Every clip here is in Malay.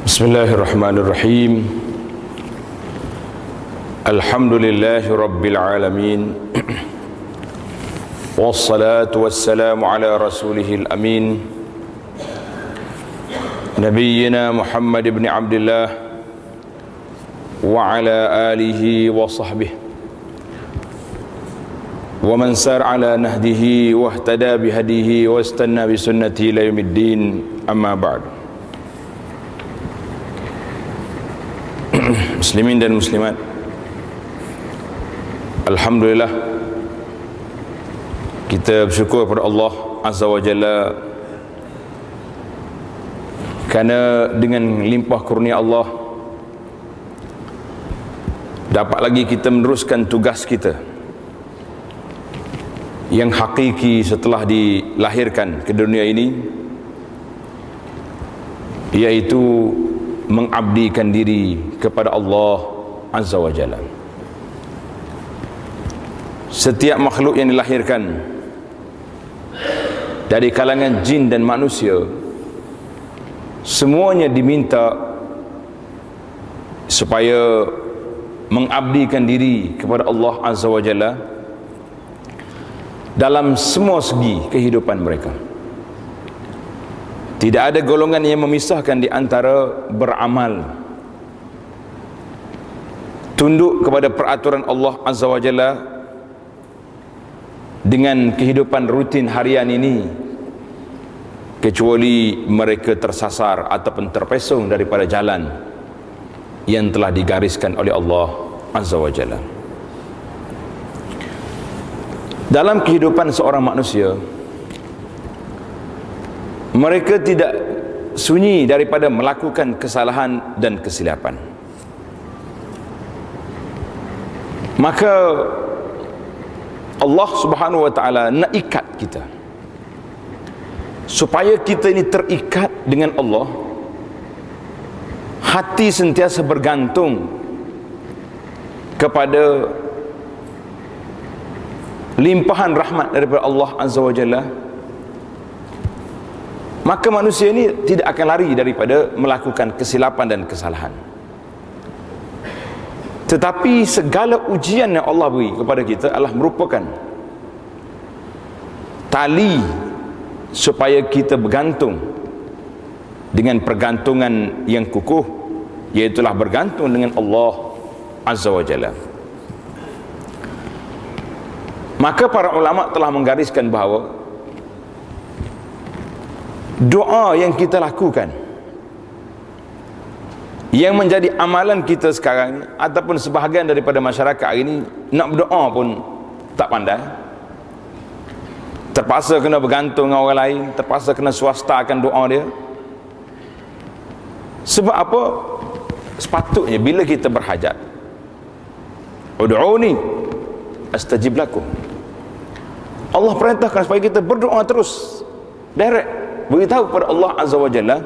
Bismillahirrahmanirrahim. Alhamdulillahi rabbil alamin. Wassalatu wassalamu ala rasulihil amin, nabiyyina Muhammad ibn Abdullah wa ala alihi wa sahbihi wa man sar ala nahdihi wa ihtada bihadihi wa istanna bi sunnati ila yaumiddin, amma ba'd. Muslimin dan muslimat, alhamdulillah kita bersyukur kepada Allah Azza wa Jalla kerana dengan limpah kurnia Allah dapat lagi kita meneruskan tugas kita yang hakiki setelah dilahirkan ke dunia ini, iaitu mengabdikan diri kepada Allah Azza wa Jalla. Setiap makhluk yang dilahirkan dari kalangan jin dan manusia, semuanya diminta supaya mengabdikan diri kepada Allah Azza wa Jalla dalam semua segi kehidupan mereka. Tidak ada golongan yang memisahkan di antara beramal, tunduk kepada peraturan Allah Azza wa Jalla dengan kehidupan rutin harian ini, kecuali mereka tersasar ataupun terpesong daripada jalan yang telah digariskan oleh Allah Azza wa Jalla. Dalam kehidupan seorang manusia, mereka tidak sunyi daripada melakukan kesalahan dan kesilapan. Maka Allah Subhanahu wa taala nak ikat kita supaya kita ini terikat dengan Allah, hati sentiasa bergantung kepada limpahan rahmat daripada Allah Azza wa Jalla. Maka manusia ini tidak akan lari daripada melakukan kesilapan dan kesalahan. Tetapi segala ujian yang Allah beri kepada kita adalah merupakan tali supaya kita bergantung dengan pergantungan yang kukuh, iaitulah bergantung dengan Allah Azza wa Jalla. Maka para ulama telah menggariskan bahawa doa yang kita lakukan, yang menjadi amalan kita sekarang ini, ataupun sebahagian daripada masyarakat hari ini, nak berdoa pun tak pandai, terpaksa kena bergantung dengan orang lain, terpaksa kena swastakan doa dia. Sebab apa? Sepatutnya bila kita berhajat, ud'uni astajib lakum, Allah perintahkan supaya kita berdoa terus, direct, beritahu kepada Allah Azza wa Jalla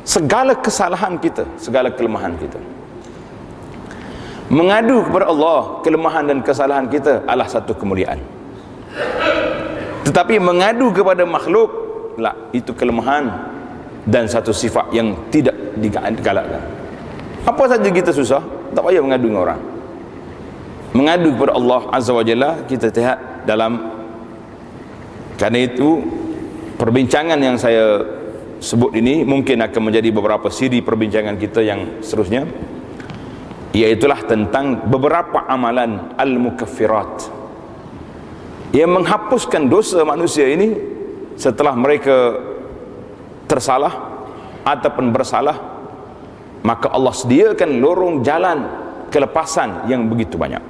segala kesalahan kita, segala kelemahan kita. Mengadu kepada Allah kelemahan dan kesalahan kita adalah satu kemuliaan. Tetapi mengadu kepada makhluk lah, itu kelemahan dan satu sifat yang tidak digalakkan. Apa saja kita susah, tak payah mengadu dengan orang. Mengadu kepada Allah Azza wa Jalla, kita lihat dalam, kerana itu perbincangan yang saya sebut ini mungkin akan menjadi beberapa siri perbincangan kita yang seterusnya, iaitulah tentang beberapa amalan al-mukaffirat yang menghapuskan dosa manusia ini setelah mereka tersalah ataupun bersalah. Maka Allah sediakan lorong jalan kelepasan yang begitu banyak.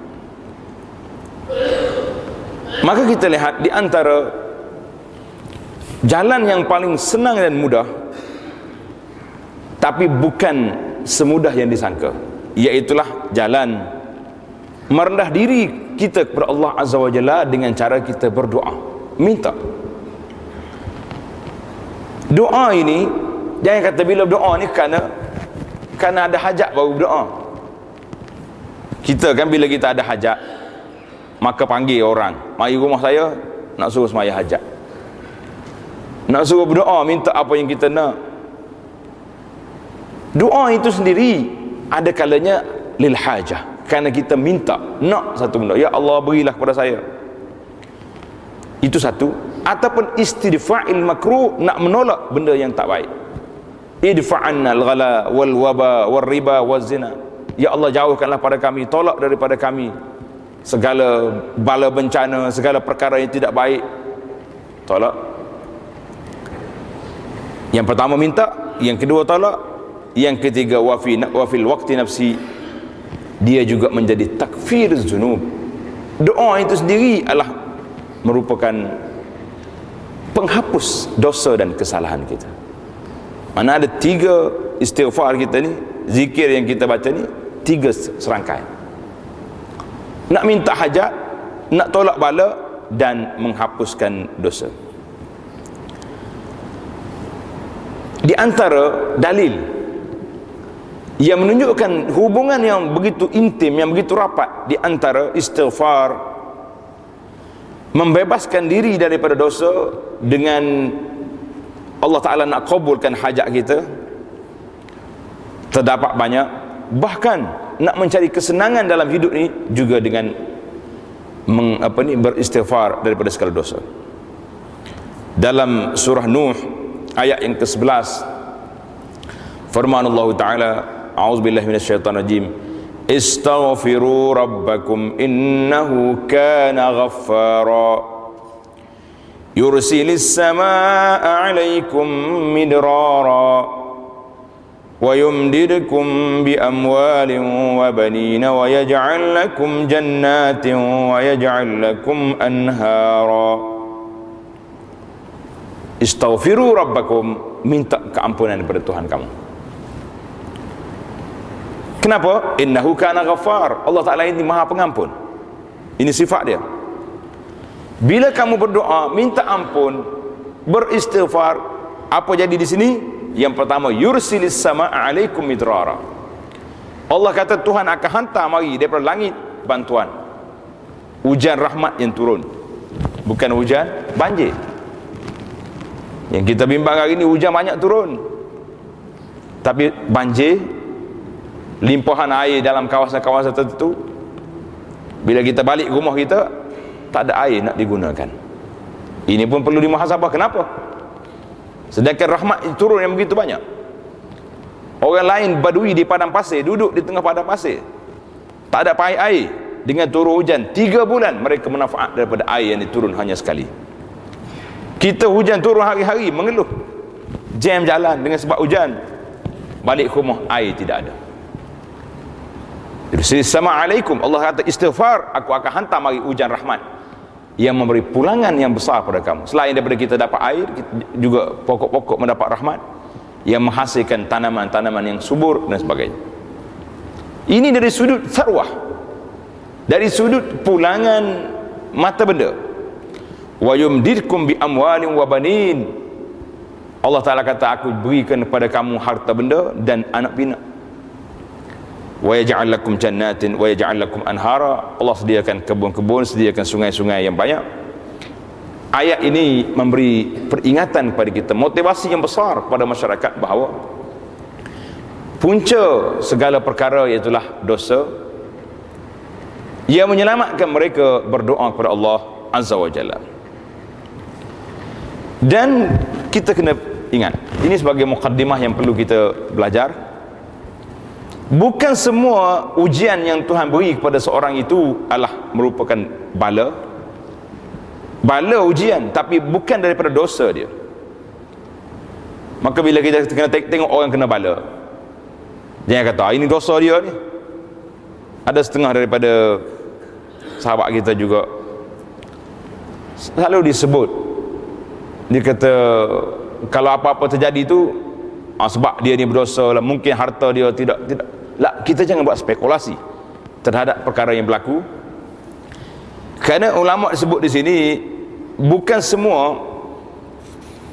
Maka kita lihat di antara jalan yang paling senang dan mudah, tapi bukan semudah yang disangka, iaitulah jalan merendah diri kita kepada Allah Azza wa Jalla dengan cara kita berdoa, minta. Doa ini, jangan kata bila berdoa ni kerana ada hajat baru berdoa. Kita kan bila kita ada hajat, maka panggil orang, mari rumah saya nak suruh semaya hajat, nak suruh berdoa minta apa yang kita nak. Doa itu sendiri ada kalanya lil hajah, kerana kita minta nak satu benda, ya Allah berilah kepada saya, itu satu. Ataupun istidfa'il makruh, nak menolak benda yang tak baik. Idfa'anna al-ghala wal waba wal riba wal zina, ya Allah jauhkanlah pada kami, tolak daripada kami segala bala bencana, segala perkara yang tidak baik, tolak. Yang pertama minta, yang kedua tolak, yang ketiga wafil waqti nafsi, dia juga menjadi takfir zunub. Doa itu sendiri adalah merupakan penghapus dosa dan kesalahan kita. Mana ada 3 istighfar kita ni, zikir yang kita baca ni, 3 serangkaian. Nak minta hajat, nak tolak bala, dan menghapuskan dosa. Di antara dalil yang menunjukkan hubungan yang begitu intim, yang begitu rapat di antara istighfar, membebaskan diri daripada dosa, dengan Allah Ta'ala nak kabulkan hajat kita, terdapat banyak. Bahkan nak mencari kesenangan dalam hidup ni juga dengan beristighfar daripada segala dosa. Dalam surah Nuh ayat yang ke-11, firman Allah Ta'ala, a'udzubillahi minasyaitanir rajim, istaghfiru rabbakum innahu kana ghaffara yursilis samaa'a 'alaikum midrara wa yumdidukum bi amwalin wa banina wa yaj'al lakum jannatin wa yaj'al lakum anhara. Istaghfiru rabbakum, minta keampunan daripada Tuhan kamu. Kenapa? Innahu kana ghaffar, Allah Ta'ala ini maha pengampun. Ini sifat dia. Bila kamu berdoa, minta ampun, beristighfar, apa jadi di sini? Yang pertama, yursilis samaa'a 'alaikum midrara. Allah kata Tuhan akan hantar mari daripada langit bantuan, hujan rahmat yang turun, bukan hujan banjir. Yang kita bimbang hari ini hujan banyak turun, tapi banjir, limpahan air dalam kawasan-kawasan tertentu, bila kita balik ke rumah kita, tak ada air nak digunakan. Ini pun perlu dimuhasabah. Kenapa? Sedangkan rahmat turun yang begitu banyak. Orang lain badui di padang pasir, duduk di tengah padang pasir, tak ada air. Dengan turun hujan 3 bulan, mereka manfaat daripada air yang diturun hanya sekali. Kita hujan turun hari-hari, mengeluh, jam jalan dengan sebab hujan, balik ke rumah air tidak ada. Jadi Assalamualaikum, Allah kata istighfar, aku akan hantar mari hujan rahmat yang memberi pulangan yang besar pada kamu. Selain daripada kita dapat air, kita juga pokok-pokok mendapat rahmat yang menghasilkan tanaman-tanaman yang subur dan sebagainya. Ini dari sudut sarwah, dari sudut pulangan mata benda. Wa yumdidkum bi amwalin wa banin, Allah Ta'ala kata aku berikan kepada kamu harta benda dan anak pinak. Wa yaj'al lakum jannatin wa yaj'al lakum anhara, Allah sediakan kebun-kebun, sediakan sungai-sungai yang banyak. Ayat ini memberi peringatan kepada kita, motivasi yang besar kepada masyarakat bahawa punca segala perkara iaitulah dosa, yang menyelamatkan mereka berdoa kepada Allah Azza wa Jalla. Dan kita kena ingat, ini sebagai mukaddimah yang perlu kita belajar. Bukan semua ujian yang Tuhan beri kepada seorang itu adalah merupakan bala ujian, tapi bukan daripada dosa dia. Maka bila kita kena tengok orang kena bala, jangan kata ini dosa dia ni. Ada setengah daripada sahabat kita juga selalu disebut, dia kata kalau apa-apa terjadi tu sebab dia ni berdosa lah, mungkin harta dia tidak lah. Kita jangan buat spekulasi terhadap perkara yang berlaku, kerana ulama disebut di sini bukan semua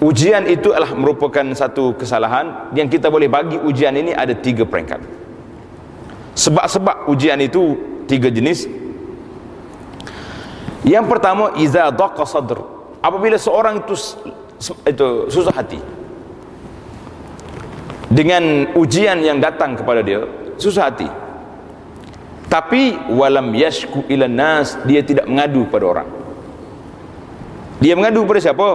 ujian itu adalah merupakan satu kesalahan. Yang kita boleh bagi ujian ini ada 3 peringkat. Sebab-sebab ujian itu 3 jenis. Yang pertama, iza daqa sadr, apabila seorang itu susah hati. dengan ujian yang datang kepada dia, susah hati. Tapi walam yashku ilan nas, dia tidak mengadu pada orang. Dia mengadu pada siapa?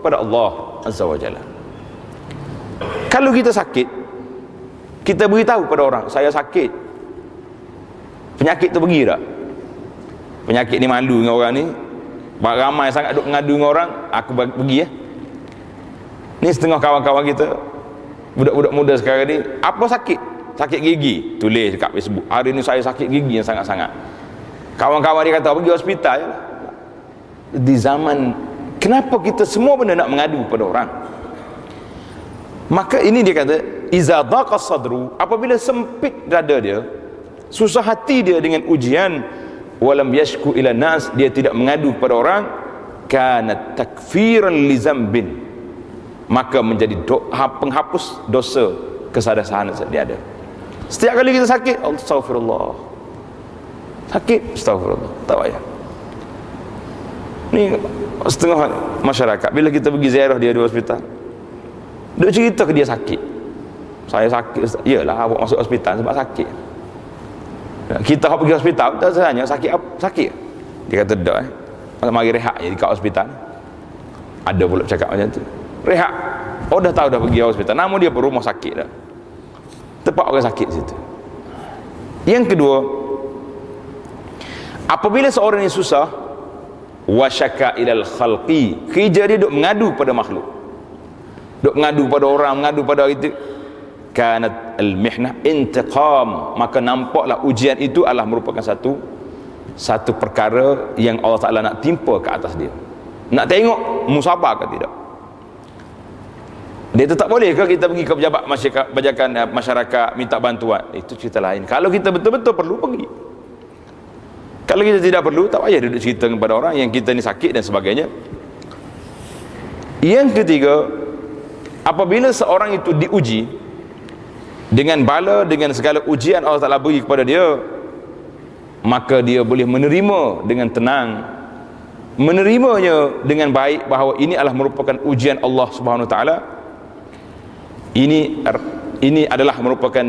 Pada Allah Azza wa Jalla. Kalau kita sakit, kita beritahu pada orang, saya sakit. Penyakit tu pergi tak? Penyakit ni malu dengan orang ni, ramai sangat duk mengadu dengan orang, aku pergi ya. Ni setengah kawan-kawan kita, budak-budak muda sekarang ni, apa sakit? Sakit gigi, tulis dekat Facebook, hari ni saya sakit gigi yang sangat-sangat. Kawan-kawan dia kata, pergi hospital je lah. Di zaman, kenapa kita semua benda nak mengadu pada orang? Maka ini dia kata, iza daqa sadru, apabila sempit dada dia, susah hati dia dengan ujian, walam yashku ila nas, dia tidak mengadu kepada orang, kana takfiran li zambin, maka menjadi penghapus dosa kesalahan yang dia ada. Setiap kali kita sakit, astaghfirullah, sakit, astaghfirullah, tak payah. Ni setengah masyarakat, bila kita pergi ziarah dia di hospital, dia cerita ke dia sakit, saya sakit, iyalah awak masuk hospital sebab sakit. Kita pergi hospital, kita tanya sakit apa? Sakit? Dia kata tak, mari rehat je dekat hospital. Ada pula cakap macam tu, rehat. Oh dah tahu dah pergi hospital, nama dia pun rumah sakit dah, tempat orang sakit situ. Yang kedua, apabila seorang yang susah, wasyaka ilal khalqi, kerja dia duk mengadu pada makhluk, duk mengadu pada orang, mengadu pada itu, kanat al-mihnah intiqam, maka nampaklah ujian itu adalah merupakan satu perkara yang Allah Ta'ala nak timpa ke atas dia, nak tengok musabah ke tidak. Dia tu tak boleh ke kita pergi ke pejabat masyarakat minta bantuan, itu cerita lain. Kalau kita betul-betul perlu, pergi. Kalau kita tidak perlu, tak payah duduk cerita kepada orang yang kita ni sakit dan sebagainya. Yang ketiga, apabila seorang itu diuji dengan bala, dengan segala ujian Allah Ta'ala beri kepada dia, maka dia boleh menerima dengan tenang, menerimanya dengan baik, bahawa ini adalah merupakan ujian Allah Subhanahu Wa Ta'ala. Ini adalah merupakan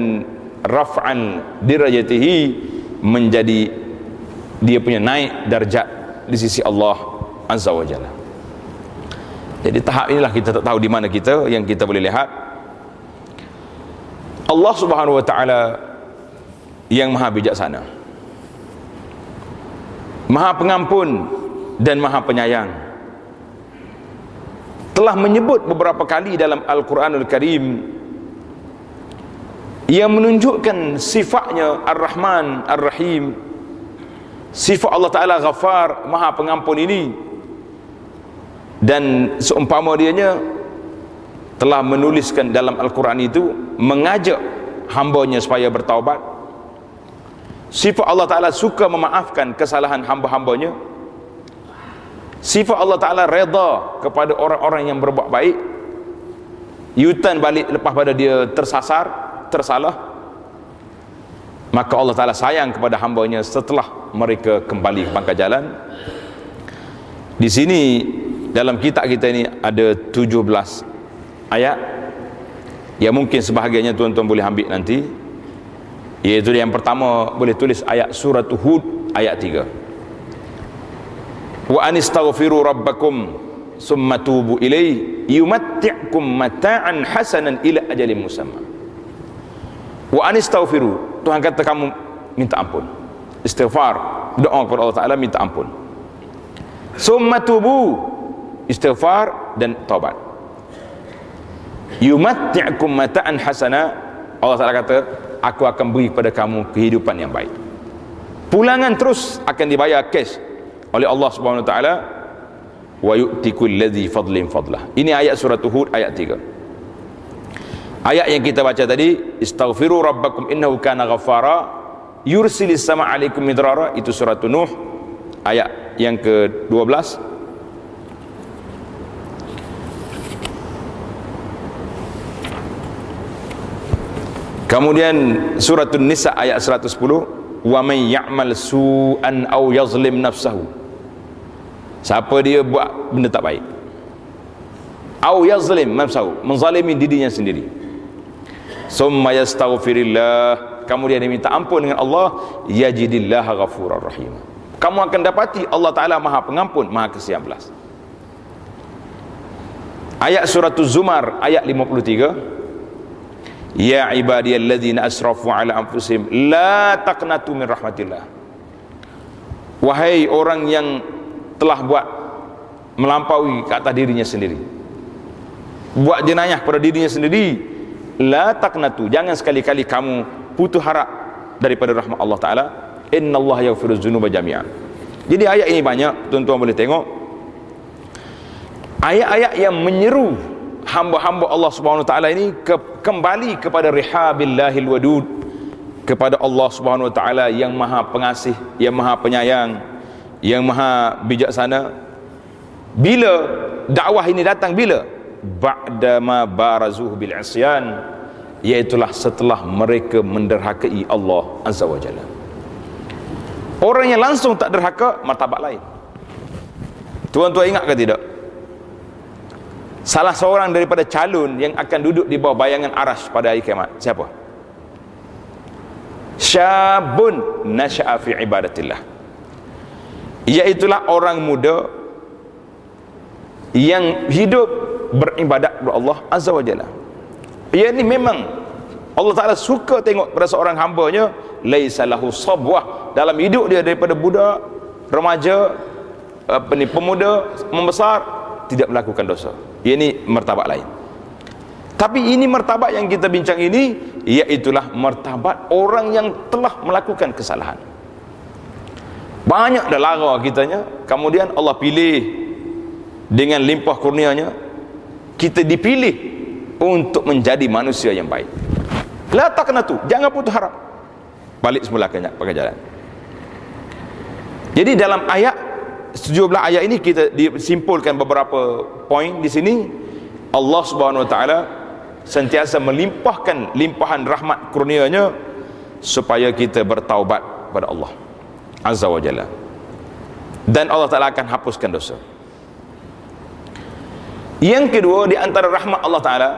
raf'an dirajatihi, menjadi dia punya naik darjat di sisi Allah Azza wa Jalla. Jadi tahap inilah kita tak tahu di mana kita, yang kita boleh lihat Allah Subhanahu wa Ta'ala yang maha bijaksana, maha pengampun dan maha penyayang, telah menyebut beberapa kali dalam Al-Quranul Karim yang menunjukkan sifatnya Ar-Rahman Ar-Rahim, sifat Allah Ta'ala Ghafar, maha pengampun ini. Dan seumpama dianya telah menuliskan dalam Al-Quran itu, mengajak hambanya supaya bertaubat. Sifat Allah Ta'ala suka memaafkan kesalahan hamba-hambanya. Sifat Allah Ta'ala reda kepada orang-orang yang berbuat baik, yutan balik lepas pada dia tersasar, tersalah, maka Allah Ta'ala sayang kepada hambanya setelah mereka kembali ke pangkal jalan. Di sini dalam kitab kita ini ada 17 ayat yang mungkin sebahagiannya tuan-tuan boleh ambil nanti, iaitu yang pertama boleh tulis ayat surah Hud ayat 3, wa anistaghfiru rabbakum summa tubu ilaihi yumatti'kum mata'an hasanan ila ajalin musamma. Wa anistaghfiru, Tuhan kata kamu minta ampun, istighfar, doa kepada Allah Ta'ala, minta ampun. Summa tubu, istighfar dan taubat. Yumatti'kum mata'an hasana, Allah Ta'ala kata aku akan beri kepada kamu kehidupan yang baik, pulangan terus akan dibayar cash oleh Allah Subhanahu Wa Ta'ala. Wa yu'ti kulladzi fadlin fadlah. Ini ayat surah Hud ayat 3. Ayat yang kita baca tadi, istaghfiru rabbakum innahu kana ghaffara yursilis sama alaikum midrara, itu surah Nuh ayat yang ke-12. Kemudian surah Nisa ayat 110, wa may ya'mal su'an aw yazlim nafsahu, siapa dia buat benda tak baik, aw yazlim nafsahu, menzalimi dirinya sendiri, summa yastaghfirillah, kemudian dia minta ampun dengan Allah, yajidillaha ghafurar rahim, kamu akan dapati Allah Ta'ala maha pengampun, maha kasihan belas. Ayat surah Az-Zumar ayat 53, ya ibadiyalladzina asrafu ala anfusihim la taqnatu min rahmatillah, wahai orang yang telah buat melampaui ke atas dirinya sendiri, buat jenayah pada dirinya sendiri, la taqnatu, jangan sekali-kali kamu putus harap daripada rahmat Allah Ta'ala, innallaha yaghfiru dzunuba jami'an. Jadi ayat ini banyak, tuan-tuan boleh tengok ayat-ayat yang menyeru hamba-hamba Allah Subhanahu Wa Ta'ala ini kembali kepada rihabillahil wadud, kepada Allah Subhanahu Wa Ta'ala yang maha pengasih, yang maha penyayang, yang maha bijaksana. Bila dakwah ini datang? Bila? Ba'dama barazuhu bil isyan, iaitulah setelah mereka menderhakai Allah Azza wa Jalla. Orang yang langsung tak derhaka, martabat lain. Tuan-tuan ingat ke tidak? Salah seorang daripada calon yang akan duduk di bawah bayangan arash pada hari kiamat, siapa? Syabun nasya'a fi ibadatillah, iaitulah orang muda yang hidup beribadat kepada Allah Azza wa Jalla. Ia ni memang Allah Ta'ala suka tengok pada seorang hambanya, laisa lahu sabwah, dalam hidup dia daripada budak, remaja, pemuda, membesar, tidak melakukan dosa. Ia ni martabat lain. Tapi ini martabat yang kita bincang ini, iaitulah martabat orang yang telah melakukan kesalahan. Banyak dah lara kitanya, kemudian Allah pilih dengan limpah kurnianya, kita dipilih untuk menjadi manusia yang baik. La taqnatu, jangan putus harap, balik semula ke jalan. Jadi dalam ayat 17 ayat ini kita disimpulkan beberapa poin di sini. Allah Subhanahu Wa Ta'ala sentiasa melimpahkan limpahan rahmat kurnianya supaya kita bertaubat kepada Allah Azza wa Jalla, dan Allah Ta'ala akan hapuskan dosa. Yang kedua, di antara rahmat Allah Ta'ala,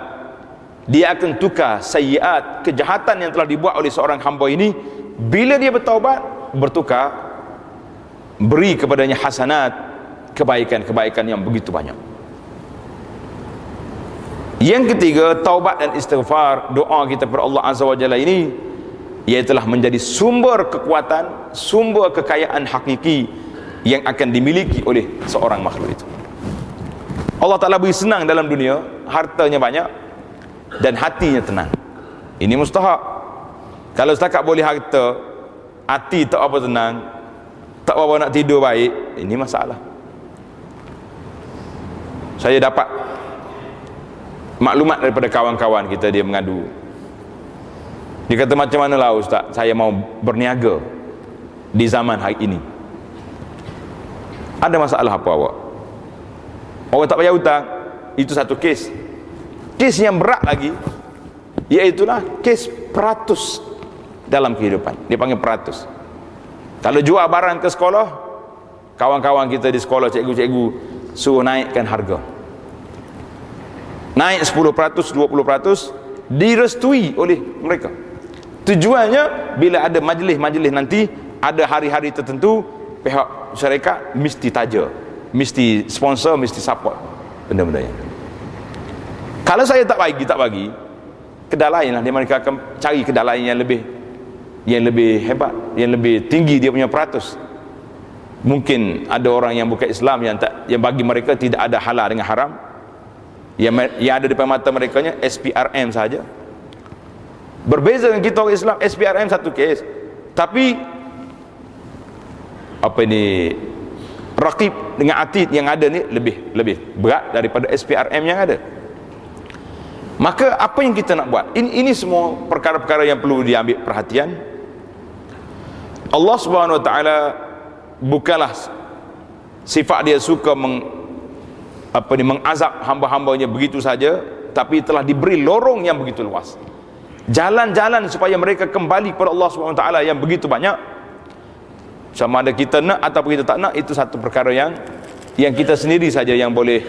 dia akan tukar sayyiat, kejahatan yang telah dibuat oleh seorang hamba ini, bila dia bertaubat, bertukar, beri kepadanya hasanat, kebaikan-kebaikan yang begitu banyak. Yang ketiga, taubat dan istighfar, doa kita kepada Allah Azza wa Jalla ini, iaitulah menjadi sumber kekuatan, sumber kekayaan hakiki yang akan dimiliki oleh seorang makhluk itu. Allah Ta'ala beri senang dalam dunia, hartanya banyak dan hatinya tenang. Ini mustahak. Kalau setakat boleh harta, hati tak apa tenang, tak apa nak tidur baik, ini masalah. Saya dapat maklumat daripada kawan-kawan kita, dia mengadu. Dia kata, macam mana lah Ustaz, saya mau berniaga di zaman hari ini. Ada masalah apa awak? Orang tak bayar hutang, itu satu kes. Kes yang berat lagi, iaitulah kes peratus dalam kehidupan. Dia panggil peratus. Kalau jual barang ke sekolah, kawan-kawan kita di sekolah, cikgu-cikgu suruh naikkan harga, naik 10%, 20%, direstui oleh mereka. Tujuannya, bila ada majlis-majlis nanti, ada hari-hari tertentu, pihak syarikat mesti taja, mesti sponsor, mesti support benda-benda yang. Kalau saya tak bagi, kedai lain lah, mereka akan cari kedai lain yang lebih hebat, yang lebih tinggi dia punya peratus. Mungkin ada orang yang bukan Islam yang bagi mereka tidak ada halal dengan haram, yang ada di depan mata mereka nya SPRM saja. Berbeza dengan kita orang Islam, SPRM satu kes, tapi apa ini, raqib dengan atid yang ada ni lebih berat daripada SPRM yang ada. Maka apa yang kita nak buat? Ini semua perkara-perkara yang perlu diambil perhatian. Allah Subhanahu Wa Taala bukanlah sifat dia suka mengazab hamba-hambanya begitu saja, tapi telah diberi lorong yang begitu luas, jalan-jalan supaya mereka kembali kepada Allah Subhanahu Wa Taala yang begitu banyak. Sama ada kita nak ataupun kita tak nak, itu satu perkara yang kita sendiri saja yang boleh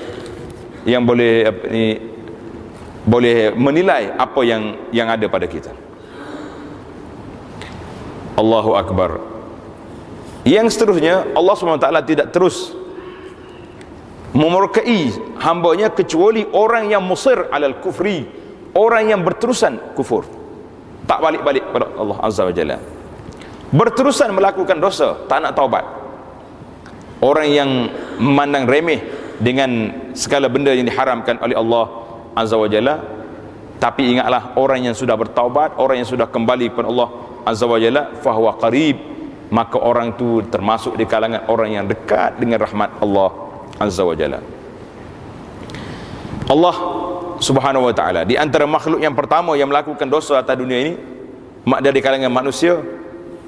boleh menilai apa yang ada pada kita. Allahu Akbar. Yang seterusnya, Allah SWT tidak terus memurkai hambanya kecuali orang yang musir alal kufri, orang yang berterusan kufur, tak balik-balik pada Allah Azza wa Jalla, berterusan melakukan dosa, tak nak taubat. Orang yang memandang remeh dengan segala benda yang diharamkan oleh Allah Azza wa Jalla. Tapi ingatlah, orang yang sudah bertaubat, orang yang sudah kembali kepada Allah Azza wa Jalla, fahuwa qarib, maka orang itu termasuk di kalangan orang yang dekat dengan rahmat Allah Azza wa Jalla. Allah Subhanahu wa ta'ala di antara makhluk yang pertama yang melakukan dosa atas dunia ini, dari kalangan manusia,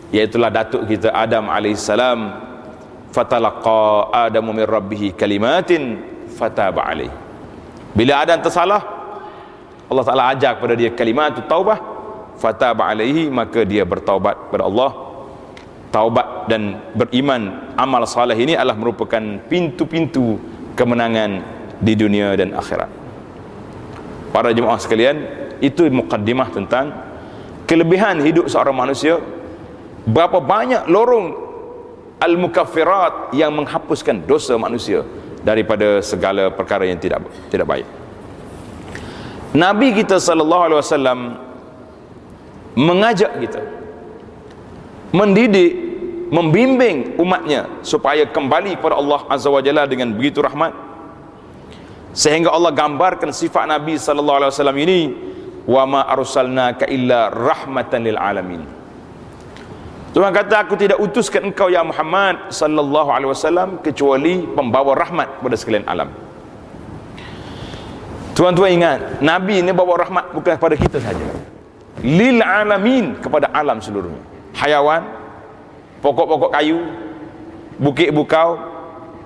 iaitulah datuk kita Adam alaihissalam. Fatalaqa Adamu min rabbih kalimatin fataba alaih. Bila Adam tersalah, Allah Ta'ala ajar kepada dia kalimat taubah, fataba alaihi, maka dia bertaubat kepada Allah. Taubat dan beriman, amal saleh ini adalah merupakan pintu-pintu kemenangan di dunia dan akhirat. Para jemaah sekalian, itu mukaddimah tentang kelebihan hidup seorang manusia. Berapa banyak lorong al-mukaffirat yang menghapuskan dosa manusia daripada segala perkara yang tidak baik. Nabi kita sallallahu alaihi wasallam mengajak kita, mendidik, membimbing umatnya supaya kembali kepada Allah Azza wa Jalla dengan begitu rahmat, sehingga Allah gambarkan sifat Nabi sallallahu alaihi wasallam ini, wa ma arsalnaka illa rahmatan lil alamin. Tuhan kata, aku tidak utuskan engkau ya Muhammad sallallahu alaihi wasallam kecuali pembawa rahmat kepada sekalian alam. Tuan-tuan ingat, Nabi ini bawa rahmat bukan kepada kita saja, lil alamin, kepada alam seluruhnya. Hayawan, pokok-pokok kayu, bukit bukau,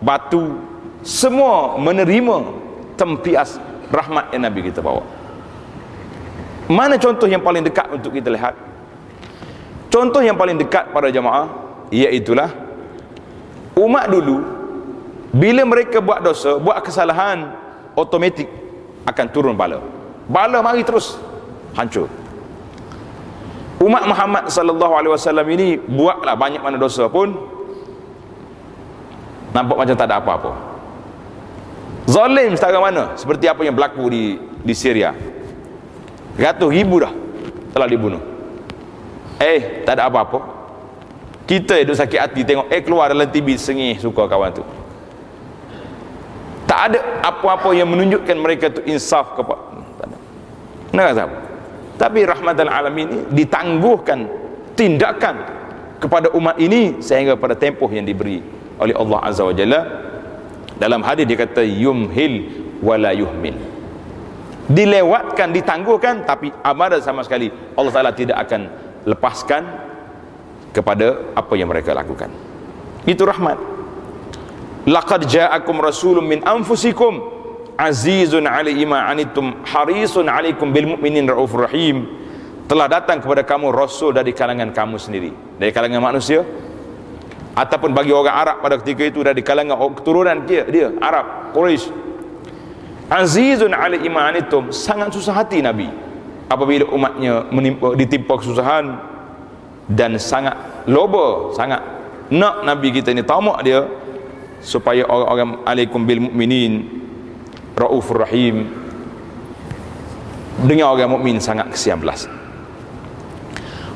batu, semua menerima tempias rahmat yang Nabi kita bawa. Mana contoh yang paling dekat untuk kita lihat? Contoh yang paling dekat para jemaah, iaitulah umat dulu, bila mereka buat dosa, buat kesalahan, automatik akan turun bala. Bala mari terus hancur. Umat Muhammad sallallahu alaihi wasallam ini buatlah banyak mana dosa pun nampak macam tak ada apa-apa. Zalim setara mana? Seperti apa yang berlaku di Syria. Ratus ribu dah telah dibunuh. Tak ada apa-apa. Kita duduk sakit hati tengok keluar dalam TV sengih suka kawan tu. Tak ada apa-apa yang menunjukkan mereka tu insaf kepada. Tak ada. Nak kata apa? Tapi rahmatan alamin ini ditangguhkan tindakan kepada umat ini sehingga pada tempoh yang diberi oleh Allah Azza wa Jalla. Dalam hadis dia kata yumhil wala yuhmil, dilewatkan, ditangguhkan, tapi abadan sama sekali Allah Ta'ala tidak akan lepaskan kepada apa yang mereka lakukan. Itu rahmat. Laqad ja'akum rasulun min anfusikum azizun 'alaihi ma 'anittum harisun 'alaikum bil mu'minin raufur rahim. Telah datang kepada kamu rasul dari kalangan kamu sendiri, dari kalangan manusia, ataupun bagi orang Arab pada ketika itu dari kalangan keturunan dia Arab Quraisy. Azizun 'alaihi ma 'anittum, sangat susah hati Nabi apabila umatnya ditimpa kesusahan, dan sangat loba, sangat nak Nabi kita ini tamak dia supaya orang-orang alaikum bil mu'minin raufur rahim, dengan orang mukmin sangat kesian belas.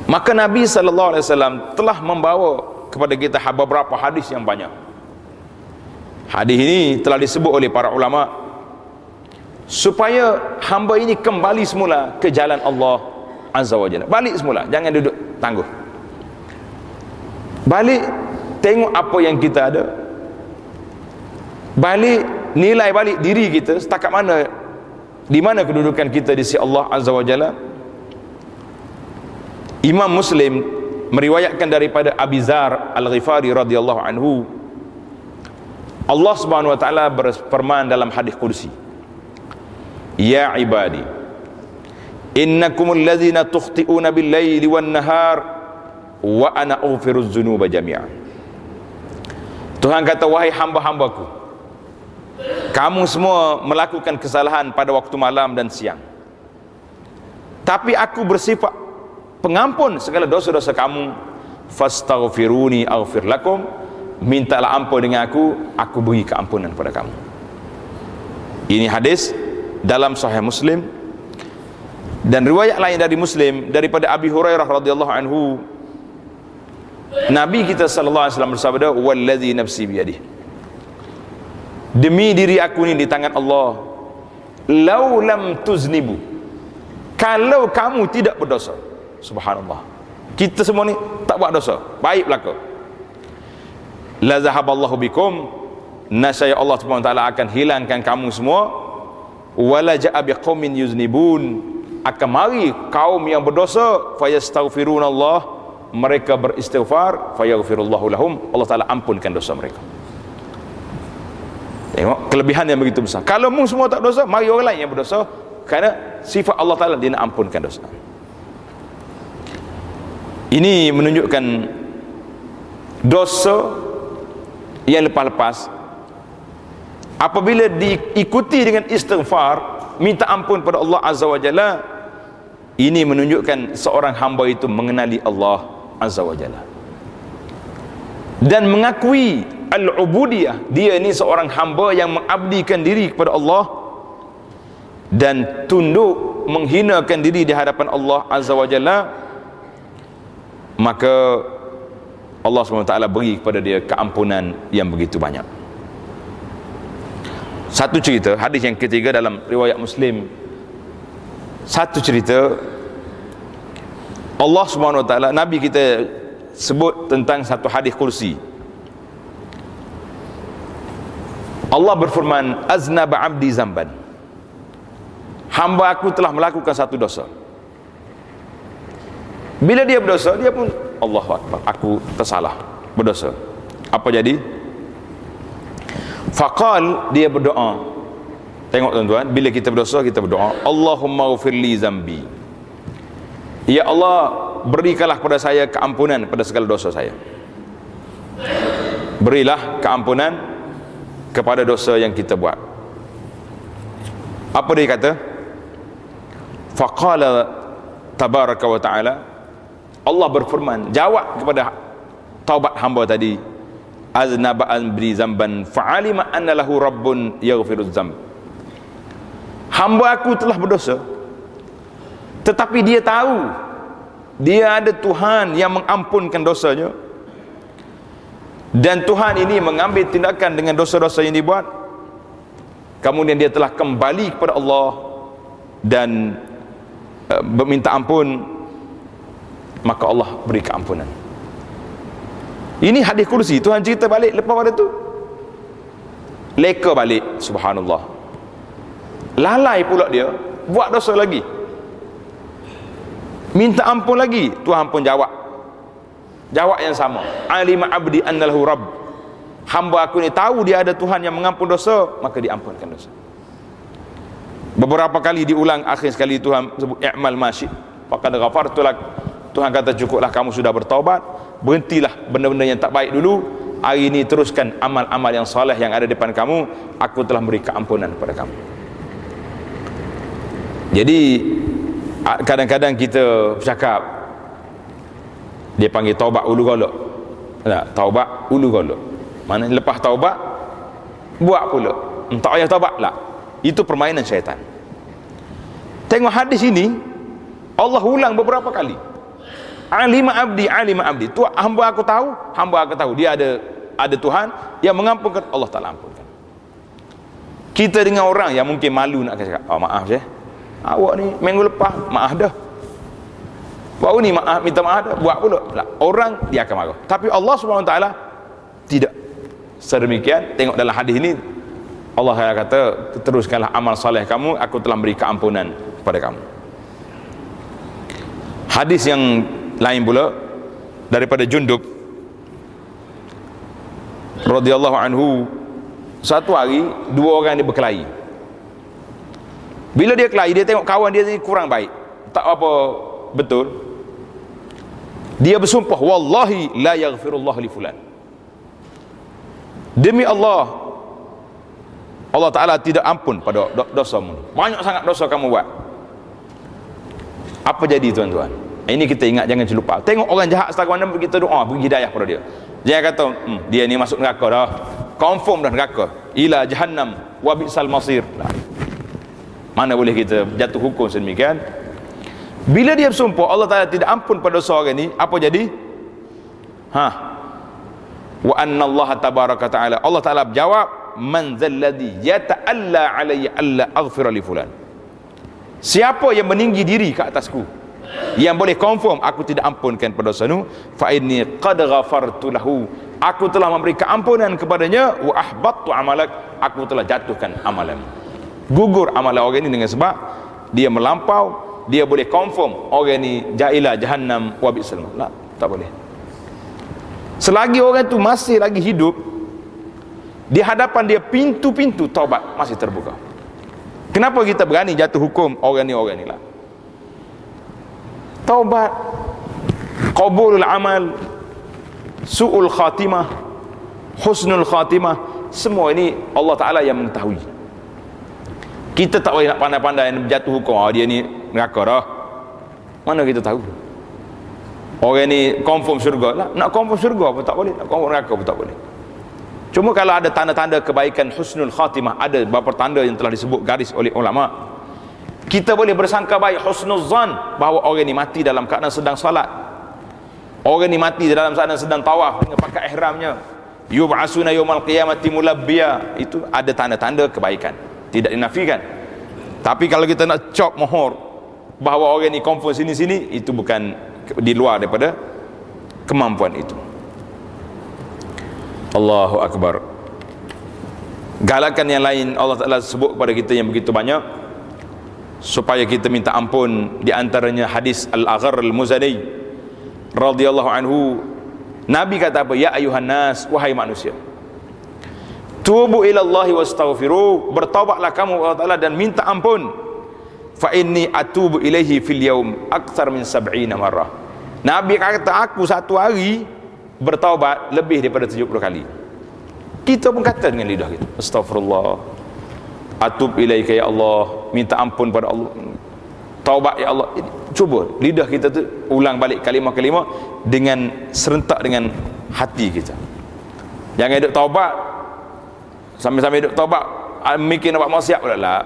Maka Nabi sallallahu alaihi wasallam telah membawa kepada kita beberapa hadis yang banyak. Hadis ini telah disebut oleh para ulama supaya hamba ini kembali semula ke jalan Allah Azza wa Jalla. Balik semula, jangan duduk tangguh. Balik tengok apa yang kita ada. Balik nilai balik diri kita setakat mana, di mana kedudukan kita di sisi Allah Azza wa Jalla. Imam Muslim meriwayatkan daripada Abi Dzar Al-Ghifari radhiyallahu anhu, Allah Subhanahu wa taala berfirman dalam hadis qudsi, ya ibadi innakumul ladzina tukhti'una bil laili wan nahar wa ana aghfiruz dzunuba jami'an. Tuhan kata, wahai hamba-hambaku, kamu semua melakukan kesalahan pada waktu malam dan siang, tapi aku bersifat pengampun segala dosa-dosa kamu. Fastaghfiruni aghfir lakum, mintalah ampun dengan aku beri keampunan pada kamu. Ini hadis dalam Sahih Muslim. Dan riwayat lain dari Muslim daripada Abi Hurairah radhiyallahu anhu, Nabi kita sallallahu alaihi wasallam bersabda, wallazi nafsi biyadihi, demi diri aku ni di tangan Allah, lau lam tuznibu, kalau kamu tidak berdosa. Subhanallah, kita semua ni tak buat dosa, baik belaka, la zahaballahu bikum, nasaya Allah Subhanahu wa taala akan hilangkan kamu semua, wala ja'a biqaumin yuznibun, akan mari kaum yang berdosa, fayastaghfirunallah, mereka beristighfar, fayaghfirullahu lahum, Allah Taala ampunkan dosa mereka. Tengok kelebihan yang begitu besar. Kalau mu semua tak dosa, mari orang lain yang berdosa, kerana sifat Allah Taala, dia nak ampunkan dosa. Ini menunjukkan dosa yang lepas-lepas apabila diikuti dengan istighfar, minta ampun pada Allah Azza wa Jalla, ini menunjukkan seorang hamba itu mengenali Allah Azza wa Jalla dan mengakui al-ubudiyah, dia ini seorang hamba yang mengabdikan diri kepada Allah dan tunduk menghinakan diri di hadapan Allah Azza wa Jalla, maka Allah SWT beri kepada dia keampunan yang begitu banyak. Satu cerita, hadis yang ketiga dalam riwayat Muslim, satu cerita Allah Subhanahu wa taala, Nabi kita sebut tentang satu hadis kursi. Allah berfirman, aznaba abdi zamban, hamba aku telah melakukan satu dosa. Bila dia berdosa, dia pun Allahu akbar, aku tersalah, berdosa. Apa jadi? Faqal, dia berdoa. Tengok tuan-tuan, bila kita berdosa, kita berdoa, Allahumma ghfirli zambi, ya Allah, berikanlah kepada saya keampunan pada segala dosa saya. Berilah keampunan kepada dosa yang kita buat. Apa dia kata? Faqala tabaraka wa ta'ala, Allah berfirman, jawab kepada taubat hamba tadi, aznaba anbi zamban fa'alima anna lahu rabbun yaghfiruz zamb, hamba aku telah berdosa, tetapi dia tahu dia ada Tuhan yang mengampunkan dosanya, dan Tuhan ini mengambil tindakan dengan dosa-dosa yang dibuat. Kemudian dia telah kembali kepada Allah dan meminta ampun, maka Allah beri keampunan. Ini hadis kursi. Tuhan cerita balik lepas pada tu, leka balik, subhanallah, lalai pula dia, buat dosa lagi, minta ampun lagi, Tuhan pun jawab yang sama, alima abdi annalahu rabb, hamba aku ni tahu dia ada Tuhan yang mengampun dosa, maka diampunkan dosa. Beberapa kali diulang, akhir sekali Tuhan sebut i'mal masyid faqad ghafartu lak, Tuhan kata cukuplah kamu sudah bertaubat, berhentilah benda-benda yang tak baik dulu, hari ini teruskan amal-amal yang soleh yang ada depan kamu, aku telah beri keampunan kepada kamu. Jadi kadang-kadang kita bercakap, dia panggil taubat ulu golok. Tak, taubat ulu golok, mana lepas taubat buat pula, tak payah taubat lah. Itu permainan syaitan. Tengok hadis ini, Allah ulang beberapa kali, alima abdi, tu hamba aku tahu dia ada Tuhan yang mengampunkan, Allah Ta'ala ampunkan. Kita dengan orang yang mungkin malu nak cakap, oh maaf je, awak ni minggu lepas maaf dah, baru ni maaf, minta maaf dah, buat pula. Orang dia akan marah, tapi Allah SWT tidak sedemikian. Tengok dalam hadis ini, Allah kata, teruskanlah amal soleh kamu, aku telah beri keampunan kepada kamu. Hadis yang lain pula daripada Jundub radhiyallahu anhu, satu hari dua orang dia berkelahi. Bila dia kelahi, dia tengok kawan dia ni kurang baik, tak apa betul, dia bersumpah, wallahi la yaghfirullah li fulan, demi Allah, Allah Ta'ala tidak ampun pada dosamu, banyak sangat dosa kamu buat. Apa jadi tuan-tuan? Ini kita ingat, jangan lupa. Tengok orang jahat setakat mana kita doa bagi hidayah pada dia. Jangan kata dia ni masuk neraka dah, confirm dah neraka, ila jahannam wa bi'sal masir. Mana boleh kita jatuh hukum sedemikian? Bila dia bersumpah Allah Ta'ala tidak ampun pada dosa orang ni, apa jadi? Wa anna Allah tabaraka ta'ala, Allah Ta'ala berjawab, man zalladhi yata'alla alayya alla aghfira li fulan. Siapa yang meninggi diri ke atasku, yang boleh confirm aku tidak ampunkan pada dosa nu, fa inni qad ghafartu lahu, aku telah memberi keampunan kepadanya, wa ahbattu amalak, aku telah jatuhkan amalan. Gugur amalan orang ini dengan sebab dia melampau, dia boleh confirm orang ni jailah jahannam wa bi'sal masir. Tak boleh. Selagi orang tu masih lagi hidup, di hadapan dia pintu-pintu taubat masih terbuka. Kenapa kita berani jatuh hukum orang ni lah? Taubat, qabulul amal, su'ul khatimah, husnul khatimah, semua ini Allah Ta'ala yang mengetahui. Kita tak boleh nak pandai-pandai jatuh hukum, dia ni neraka dah. Mana kita tahu? Orang ni confirm syurga lah. Nak confirm syurga pun tak boleh, nak confirm neraka pun tak boleh. Cuma kalau ada tanda-tanda kebaikan husnul khatimah, ada beberapa tanda yang telah disebut garis oleh ulama, kita boleh bersangka baik, husnul zan, bahawa orang ni mati dalam keadaan sedang salat, orang ni mati dalam keadaan sedang tawaf dengan pakai ihramnya, yub'asuna yawmal qiyamati mulabbiya. Itu ada tanda-tanda kebaikan, tidak dinafikan. Tapi kalau kita nak cop mohor bahawa orang ni confirm sini-sini, itu bukan di luar daripada kemampuan itu. Allahu Akbar. Galakan yang lain Allah Ta'ala sebut kepada kita yang begitu banyak supaya kita minta ampun. Di antaranya hadis Al-Aghar Al-Muzani radhiyallahu anhu, Nabi kata apa? Ya ayuhan nas, wahai manusia, tubu ilallahi wastaghfiru, bertaubatlah kamu Allah Ta'ala dan minta ampun. Fa inni atubu ilaihi fil yaum akthar min 70 marrah. Nabi kata, aku satu hari bertaubat lebih daripada 70 kali. Kita pun kata dengan lidah kita, astaghfirullah, atub ilaika ya Allah, minta ampun pada Allah, taubat ya Allah. Cuba lidah kita tu ulang balik kalimah-kalimah dengan serentak dengan hati kita. Jangan duduk taubat sambil-sambil duduk taubat mikir nak buat maksiat pula lah.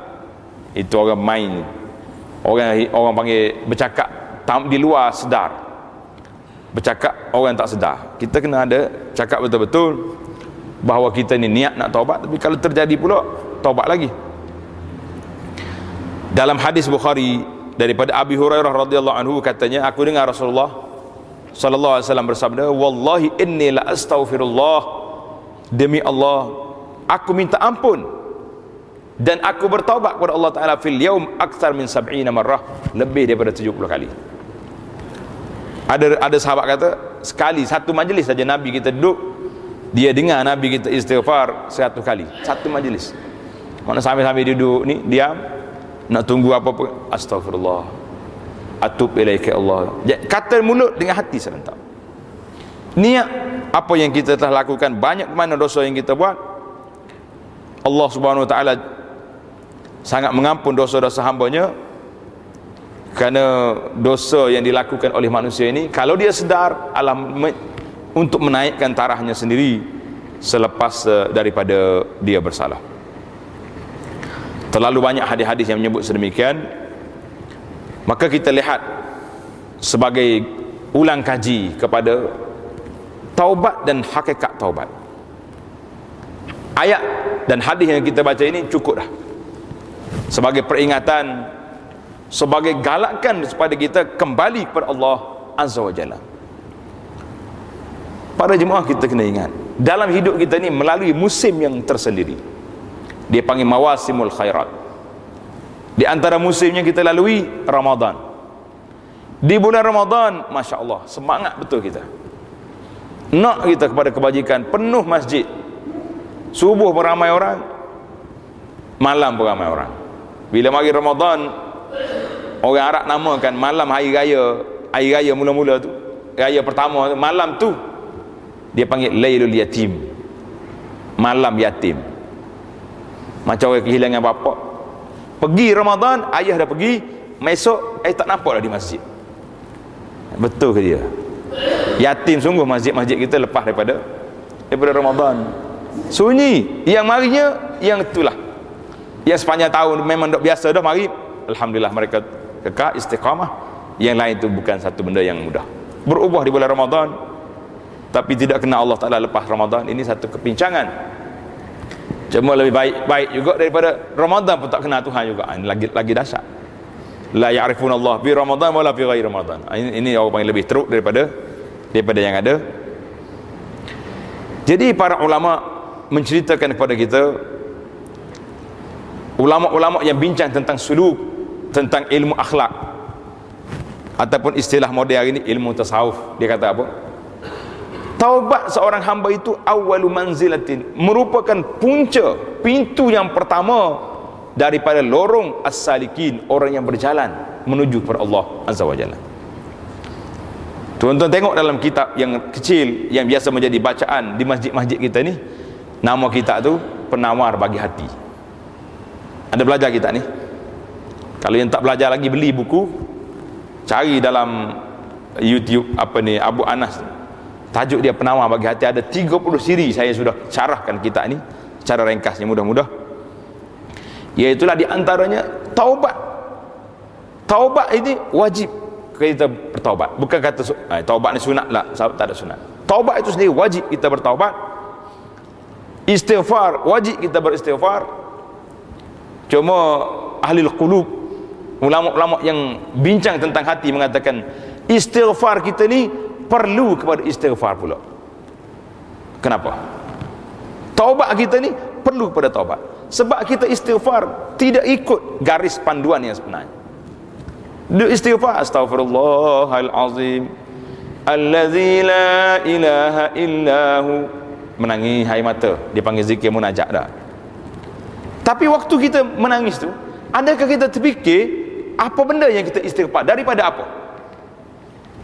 Itu orang main. Orang panggil bercakap di luar sedar, bercakap orang tak sedar. Kita kena ada cakap betul-betul bahawa kita ni niat nak taubat, tapi kalau terjadi pula taubat lagi. Dalam hadis Bukhari daripada Abi Hurairah radhiyallahu anhu, katanya, aku dengar Rasulullah sallallahu alaihi wasallam bersabda, wallahi inni la astaghfirullah, demi Allah aku minta ampun dan aku bertaubat kepada Allah Ta'ala fil yaum akthar min 70 marrah, lebih daripada 70 kali. Ada sahabat kata, sekali satu majlis saja Nabi kita duduk, dia dengar Nabi kita istighfar 100 kali, satu majlis. Mana sambil-sambil duduk ni diam, nak tunggu apa-apa, astaghfirullah, atub ilaika Allah. Kata mulut dengan hati serentak. Niat apa yang kita telah lakukan, banyak mana dosa yang kita buat. Allah Subhanahu Wa Ta'ala sangat mengampun dosa-dosa hambanya, kerana dosa yang dilakukan oleh manusia ini, kalau dia sedar, untuk menaikkan tarahnya sendiri selepas daripada dia bersalah. Terlalu banyak hadis-hadis yang menyebut sedemikian. Maka kita lihat sebagai ulang kaji kepada taubat dan hakikat taubat. Ayat dan hadis yang kita baca ini cukup dah sebagai peringatan, sebagai galakan supaya kita kembali kepada Allah Azza wa Jalla. Para jemaah, kita kena ingat, dalam hidup kita ni melalui musim yang tersendiri, dia panggil mawasimul khairat. Di antara musim yang kita lalui, Ramadan. Di bulan Ramadan, Masya Allah, semangat betul kita, nak kita kepada kebajikan, penuh masjid, subuh beramai orang, malam beramai orang. Bila mari Ramadan, orang Arab namakan malam hari raya mula-mula tu, raya pertama tu, malam tu dia panggil Lailul Yatim, malam yatim. Macam orang kehilangan bapa, pergi Ramadan, ayah dah pergi, Esok tak nampak dah di masjid. Betul ke dia? Yatim sungguh masjid-masjid kita lepas daripada Ramadan. Sunyi. Yang marinya yang itulah, yang sepanjang tahun memang dah biasa dah mari, alhamdulillah mereka kekal istiqamah. Yang lain itu bukan satu benda yang mudah. Berubah di bulan Ramadan tapi tidak kena Allah Ta'ala lepas Ramadan, ini satu kepincangan. Cuma lebih baik juga daripada Ramadan pun tak kena Tuhan juga. Ini lagi dahsyat. La ya'rifuna Allah bi Ramadan wala fi ghairi Ramadan. Ini orang paling lebih teruk daripada yang ada. Jadi para ulama menceritakan kepada kita, ulama-ulama yang bincang tentang suluk, tentang ilmu akhlak, ataupun istilah moden hari ini ilmu tasawuf, dia kata apa? Taubat seorang hamba itu awwalu manzilatin, merupakan punca, pintu yang pertama daripada lorong as-salikin, orang yang berjalan menuju kepada Allah Azza wa Jalla. Tuan-tuan tengok dalam kitab yang kecil yang biasa menjadi bacaan di masjid-masjid kita ni, nama kitab tu Penawar Bagi Hati. Ada belajar kitab ni? Kalau yang tak belajar lagi, beli buku, cari dalam YouTube Abu Anas, tajuk dia Penawar Bagi Hati. Ada 30 siri saya sudah syarahkan kitab ni secara ringkasnya, mudah-mudah. Iaitulah di antaranya taubat. Taubat ini wajib kita bertaubat. Bukan kata taubat ni sunat lah, tak ada sunat. Taubat itu sendiri wajib kita bertaubat. Istighfar, wajib kita beristighfar. Cuma ahli qulub, ulama-ulama yang bincang tentang hati mengatakan istighfar kita ni perlu kepada istighfar pula. Kenapa? Taubat kita ni perlu kepada taubat. Sebab kita istighfar tidak ikut garis panduan yang sebenarnya. Dia istighfar, astaghfirullahal azim allazi la ilaha illahu, menangis air mata, dia panggil zikir munajat dah. Tapi waktu kita menangis tu, adakah kita terfikir apa benda yang kita istighfar, daripada apa?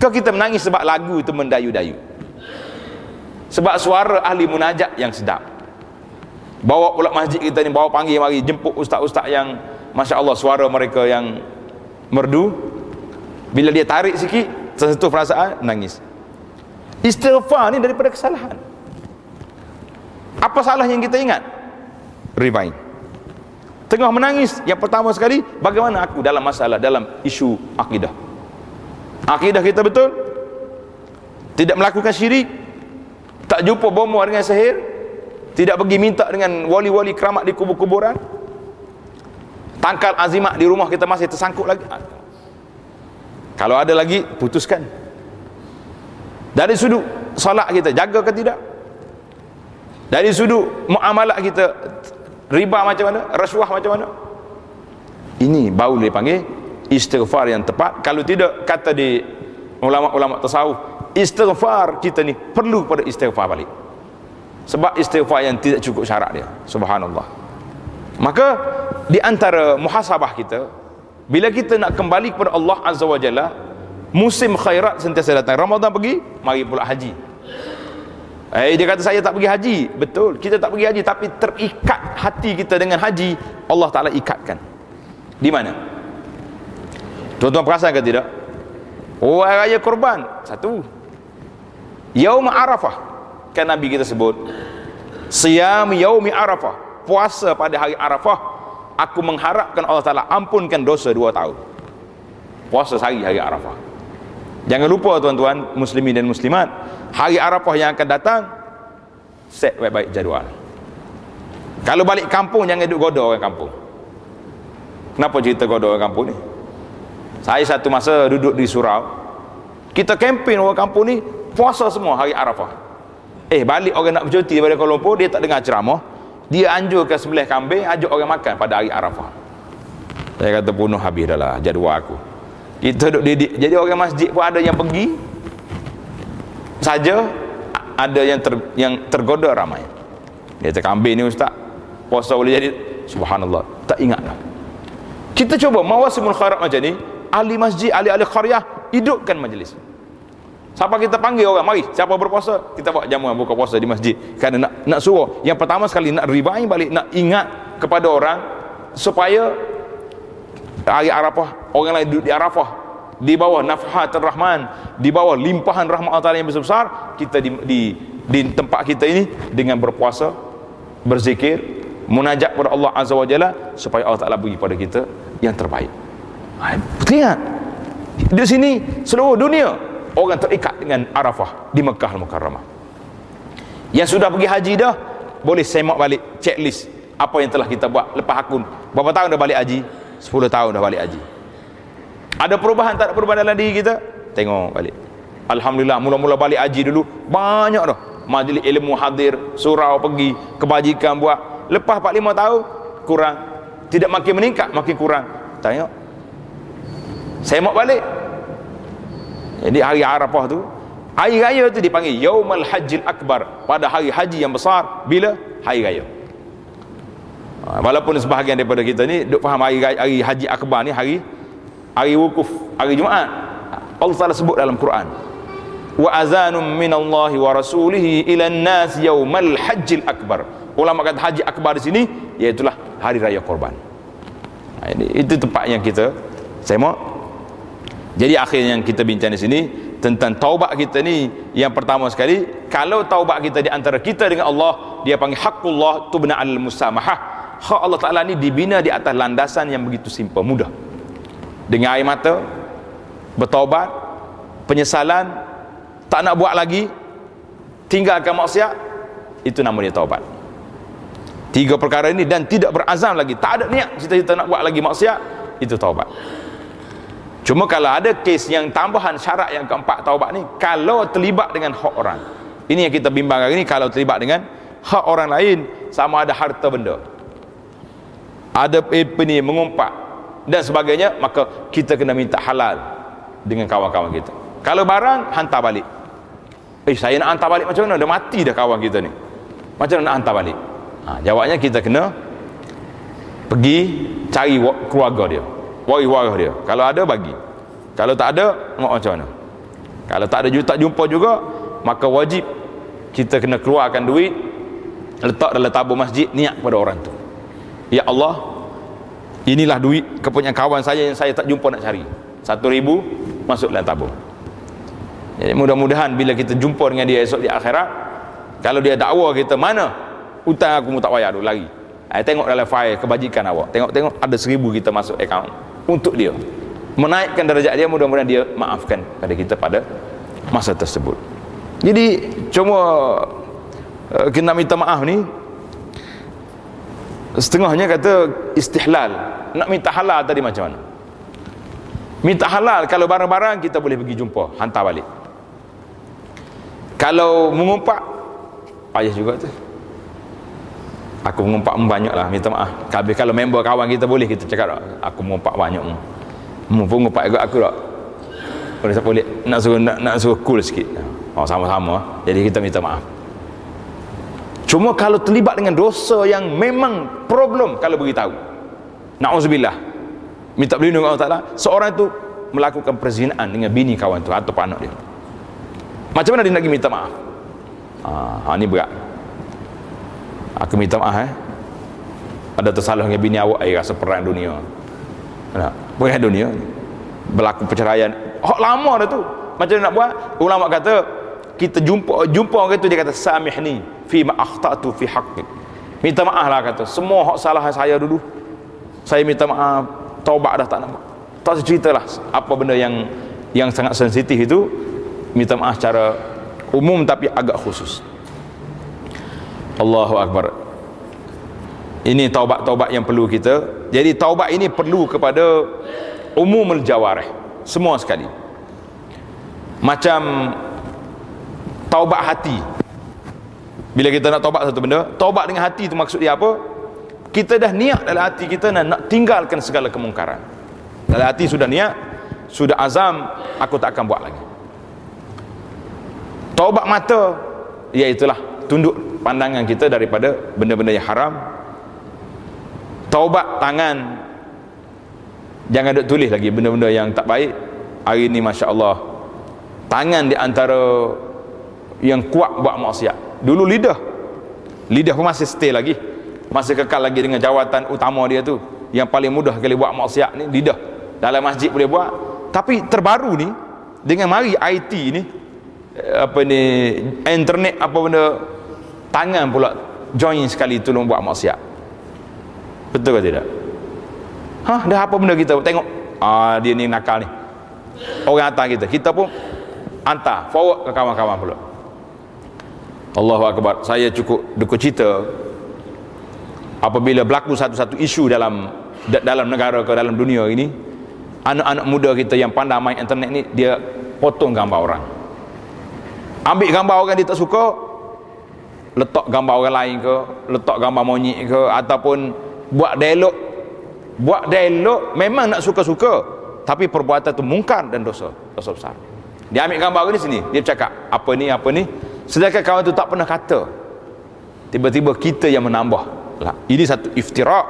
Kalau kita menangis sebab lagu itu mendayu-dayu, sebab suara ahli munajat yang sedap, bawa pula masjid kita ni, bawa panggil mari jemput ustaz-ustaz yang Masya Allah suara mereka yang merdu, bila dia tarik sikit tersentuh perasaan, nangis. Istighfar ni daripada kesalahan. Apa salah yang kita ingat? Rewind. Tengah menangis, yang pertama sekali, bagaimana aku dalam masalah, dalam isu akidah. Akidah kita betul, tidak melakukan syirik, tak jumpa bomo dengan sihir, tidak pergi minta dengan wali-wali keramat di kubur-kuburan, tangkal azimat di rumah kita masih tersangkut lagi. Kalau ada lagi, putuskan. Dari sudut solat kita, jaga ke tidak? Dari sudut muamalah kita, riba macam mana, rasuah macam mana? Ini baru dipanggil istighfar yang tepat. Kalau tidak, kata di ulama-ulama tasawuf, istighfar kita ni perlu pada istighfar balik. Sebab istighfar yang tidak cukup syarat dia, subhanallah. Maka di antara muhasabah kita, bila kita nak kembali kepada Allah Azza wa Jalla, musim khairat sentiasa datang. Ramadan pergi, mari pula haji. Dia kata saya tak pergi haji. Betul, kita tak pergi haji, tapi terikat hati kita dengan haji, Allah Ta'ala ikatkan. Di mana? Tuan-tuan perasan ke tidak? Hari raya korban, satu. Yaum Arafah, kan Nabi kita sebut, Siyam Yaumi Arafah, puasa pada hari Arafah, aku mengharapkan Allah Ta'ala ampunkan dosa 2 tahun. Puasa sehari hari Arafah. Jangan lupa tuan-tuan muslimin dan muslimat, hari Arafah yang akan datang, set baik-baik jadual. Kalau balik kampung, jangan duduk goda orang kampung. Kenapa cerita goda orang kampung ni? Saya satu masa duduk di surau, kita kempen orang kampung ni puasa semua hari Arafah. Balik orang nak bercuti daripada Kuala Lumpur, dia tak dengar ceramah, dia anjurkan sembelih kambing, ajak orang makan pada hari Arafah. Saya kata bunuh habis dah lah jadual aku. Kita duduk didik. Jadi orang masjid pun ada yang pergi saja, ada yang tergoda ramai. Dia kata kambing ni ustaz, puasa boleh jadi, subhanallah, tak ingat dah. Kita cuba mawasimul khairat macam ni, ahli masjid, ahli-ahli qaryah, hidupkan majlis. Siapa kita panggil orang, mari, siapa berpuasa, kita buat jamuan buka puasa di masjid. Kerana nak suruh, yang pertama sekali nak rewind balik, nak ingat kepada orang supaya hari Arafah orang lain duduk di Arafah, di bawah nafhatul Rahman, di bawah limpahan rahmat Allah Ta'ala yang besar, kita di tempat kita ini dengan berpuasa, berzikir, munajat kepada Allah Azza wa Jalla, supaya Allah Ta'ala bagi pada kita yang terbaik. Ingat, di sini seluruh dunia orang terikat dengan Arafah di Mekah Al-Mukarramah. Yang sudah pergi haji dah, boleh semak balik checklist apa yang telah kita buat lepas akun. Berapa tahun dah balik haji? 10 tahun dah balik haji. Ada perubahan tak ada perubahan dalam diri kita? Tengok balik. Alhamdulillah, mula-mula balik haji dulu banyak dah majlis ilmu hadir, surau pergi, kebajikan buat. Lepas 4-5 tahun kurang, tidak makin meningkat, makin kurang. Tengok, semak balik. Jadi hari Arafah tu, hari raya tu dipanggil Yaumul Hajjil Akbar, pada hari haji yang besar. Bila? Hari raya. Walaupun sebahagian daripada kita ni duk faham hari haji akbar ni hari wukuf, hari Jumaat. Allah Taala sebut dalam Quran, wa azanum minallahi wa rasulihi ila an-nas yaumal hajjil akbar. Ulama kata haji akbar di sini iaitulah hari raya korban. Itu tempat yang kita semak. Jadi akhirnya yang kita bincang di sini tentang taubat kita ni, yang pertama sekali, kalau taubat kita di antara kita dengan Allah, dia panggil haqqullah tubna al musamahah. Hak Allah Ta'ala ni dibina di atas landasan yang begitu simple, mudah. Dengan air mata, bertaubat, penyesalan, tak nak buat lagi, tinggalkan maksiat, itu namanya taubat. 3 perkara ini, dan tidak berazam lagi, tak ada niat cita-cita nak buat lagi maksiat, itu taubat. Cuma kalau ada kes yang tambahan syarat yang keempat taubat ni, kalau terlibat dengan hak orang. Ini yang kita bimbang hari ni, kalau terlibat dengan hak orang lain, sama ada harta benda, ada mengumpat dan sebagainya, maka kita kena minta halal dengan kawan-kawan kita. Kalau barang, hantar balik. Saya nak hantar balik macam mana? Dah mati dah kawan kita ni, macam mana nak hantar balik? Jawabnya kita kena pergi cari keluarga dia, waris-waris dia. Kalau ada bagi, kalau tak ada macam mana? Kalau tak ada tak jumpa juga, maka wajib kita kena keluarkan duit, letak dalam tabung masjid, niat kepada orang tu, ya Allah, inilah duit kepunyaan kawan saya yang saya tak jumpa nak cari, 1,000 masuk dalam tabung. Jadi mudah-mudahan bila kita jumpa dengan dia esok di akhirat, kalau dia dakwa kita, mana hutang aku tak bayar dulu, lari, tengok dalam file kebajikan awak, tengok ada 1,000 kita masuk akaun untuk dia, menaikkan darjat dia. Mudah-mudahan dia maafkan pada kita pada masa tersebut. Jadi cuma kena minta maaf ni, setengahnya kata istihlal, nak minta halal tadi macam mana? Minta halal, kalau barang-barang kita boleh pergi jumpa, hantar balik. Kalau mengumpat, payah juga tu. Aku mengumpat banyak lah, minta maaf. Kalau member kawan kita boleh kita cakap, aku mengumpat banyak, mengumpat ikut aku tak boleh, nak suruh cool sikit, sama-sama. Jadi kita minta maaf. Cuma kalau terlibat dengan dosa yang memang problem, kalau beritahu, na'udzubillah, minta berlindung Allah Ta'ala, seorang itu melakukan perzinaan dengan bini kawan tu atau anak dia, macam mana dia lagi minta maaf? Ni berat. Aku minta maaf, ada tersalah dengan bini awak, rasa perang dunia, perang dunia, berlaku perceraian, lama dah tu, macam mana nak buat? Ulama kata, kita jumpa orang itu, dia kata samihni fi ma akhtatu fi haqqi, minta maaf lah, kata semua hak salah saya dulu, saya minta maaf, taubat dah, tak ceritalah apa benda yang sangat sensitif itu, minta maaf secara umum tapi agak khusus. Allahu Akbar. Ini taubat-taubat yang perlu kita. Jadi taubat ini perlu kepada umumul jawarih, semua sekali. Macam taubat hati. Bila kita nak taubat satu benda, taubat dengan hati itu maksud dia apa? Kita dah niat dalam hati kita nak tinggalkan segala kemungkaran. Dalam hati sudah niat, sudah azam, aku tak akan buat lagi. Taubat mata, iaitulah tunduk pandangan kita daripada benda-benda yang haram. Taubat tangan, jangan duk tulis lagi benda-benda yang tak baik. Hari ni Masya Allah, tangan di antara yang kuat buat maksiat. Dulu lidah pun masih stay lagi, masih kekal lagi dengan jawatan utama dia tu. Yang paling mudah kali buat maksiat ni lidah. dalam masjid boleh buat. Tapi terbaru ni dengan mari IT ni, apa ni, internet apa benda, tangan pula join sekali tolong buat maksiat. Betul ke tidak? Dah apa benda kita tengok, dia ni nakal ni, orang hantar kita pun hantar forward ke kawan-kawan pula. Allahu Akbar. Saya cukup duka cita apabila berlaku satu-satu isu dalam negara ke dalam dunia ini, anak-anak muda kita yang pandai main internet ni, dia potong gambar orang, ambil gambar orang dia tak suka, letak gambar orang lain ke, letak gambar monyet ke, ataupun buat dialog memang nak suka-suka, tapi perbuatan tu mungkar dan dosa besar. Dia ambil gambar orang ni sini, dia cakap apa ni, sedangkan kawan tu tak pernah kata. Tiba-tiba kita yang menambah lah. Ini satu iftira,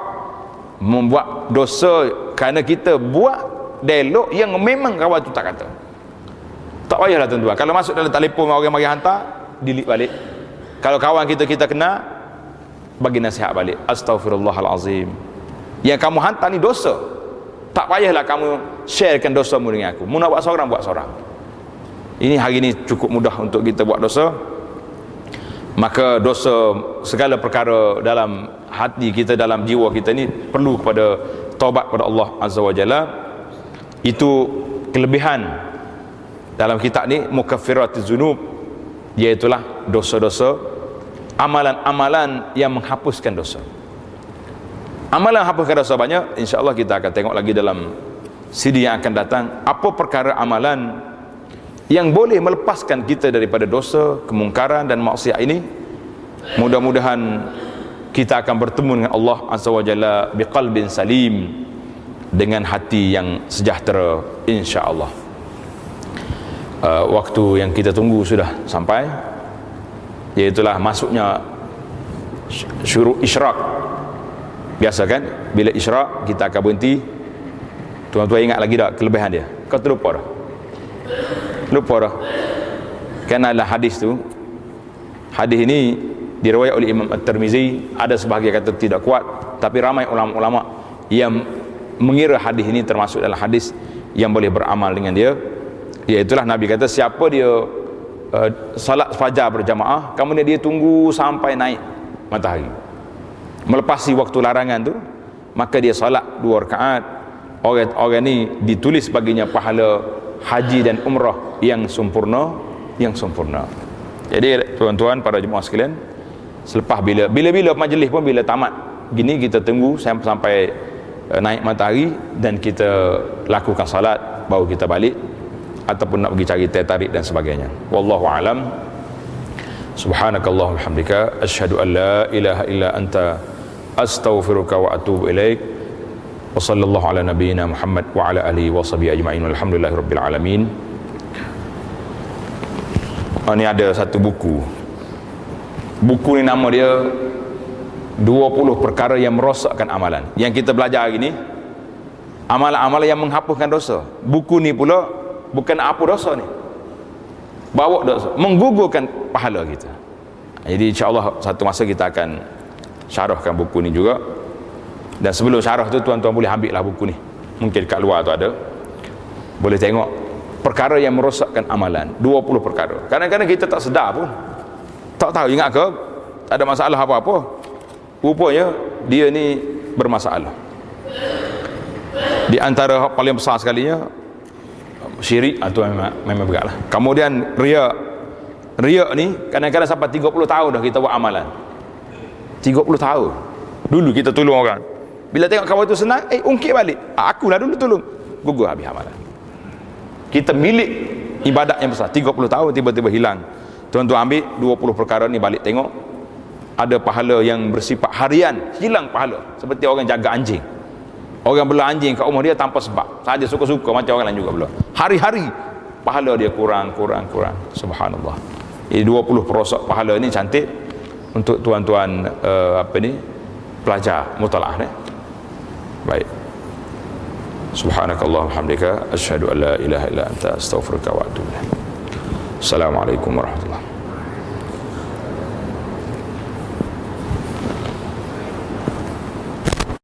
membuat dosa kerana kita buat dialog yang memang kawan tu tak kata. Tak payahlah tuan-tuan, kalau masuk dalam telefon orang mari hantar, delete balik. Kalau kawan kita kena, bagi nasihat balik, astaghfirullahalazim, yang kamu hantar ni dosa, tak payahlah kamu sharekan dosamu dengan aku. Mu nak buat seorang, buat seorang. Ini hari ini cukup mudah untuk kita buat dosa. Maka dosa, segala perkara dalam hati kita, dalam jiwa kita ni perlu kepada taubat kepada Allah Azza wa Jalla. Itu kelebihan dalam kitab ni, mukaffiratuz dzunub, iaitulah dosa-dosa, amalan-amalan yang menghapuskan dosa. Amalan hapuskan dosa banyak, insya-Allah kita akan tengok lagi dalam CD yang akan datang, apa perkara amalan yang boleh melepaskan kita daripada dosa, kemungkaran dan maksiat ini. Mudah-mudahan kita akan bertemu dengan Allah Azza wa Jalla biqalbin salim, dengan hati yang sejahtera, insya-Allah. Waktu yang kita tunggu sudah sampai, iaitulah masuknya syuruk isyraq. Biasa kan, bila isyraq kita akan berhenti. Tuan-tuan ingat lagi tak kelebihan dia? Kau terlupa dah? Lupa dah. Kerana ada hadis tu, hadis ini diriwayat oleh Imam At-Tirmizi, ada sebahagian kata tidak kuat, tapi ramai ulama-ulama yang mengira hadis ini termasuk dalam hadis yang boleh beramal dengan dia. Iaitulah Nabi kata, siapa dia salat fajar berjamaah, kemudian dia tunggu sampai naik matahari, melepasi waktu larangan tu, maka dia salat 2 rakaat, orang ni ditulis baginya pahala haji dan umrah yang sempurna. Jadi tuan-tuan, para jemaah sekalian, selepas bila majlis pun, bila tamat gini, kita tunggu sampai naik matahari dan kita lakukan salat, baru kita balik, ataupun nak pergi cari teh tarik dan sebagainya. Wallahu alam. Subhanakallahumma hamdika, asyhadu an la ilaha illa anta, astaghfiruka wa atubu ilaik. Wa sallallahu ala nabiyyina Muhammad wa ala alihi wa sahbihi ajma'in. Alhamdulillahirabbil alamin. Ini ada satu buku. Buku ni nama dia 20 perkara yang merosakkan amalan. Yang kita belajar hari ni, amalan-amalan yang menghapuskan dosa. Buku ni pula bukan apa dosa ni, bawa dosa, menggugurkan pahala kita. Jadi insya-Allah satu masa kita akan syarahkan buku ni juga. Dan sebelum syarah tu, tuan-tuan boleh ambil lah buku ni, mungkin kat luar tu ada, boleh tengok perkara yang merosakkan amalan. 20 perkara. Kadang-kadang kita tak sedar pun, tak tahu, ingat ke tak ada masalah apa-apa, rupanya dia ni bermasalah. Di antara paling besar sekalinya syirik, itu memang berat lah. Kemudian riak ni kadang-kadang sampai 30 tahun dah kita buat amalan. 30 tahun dulu kita tolong orang, bila tengok kawan tu senang, ungkit balik, akulah dulu tolong, gugur habis amalan. Kita milik ibadat yang besar, 30 tahun tiba-tiba hilang. Tuan-tuan ambil 20 perkara ni balik tengok, ada pahala yang bersifat harian, hilang pahala. Seperti orang jaga anjing, orang bela anjing kat rumah dia tanpa sebab, saja suka-suka, macam orang lain juga bela. Hari-hari pahala dia kurang. Subhanallah. Ini 20 perosak pahala ni cantik untuk tuan-tuan pelajar mutalaah ni. Baik. Subhanakallahumma hamdika, asyhadu an la ilaha illa anta, astaghfiruka wa atubu ilaik. Assalamualaikum warahmatullahi wabarakatuh.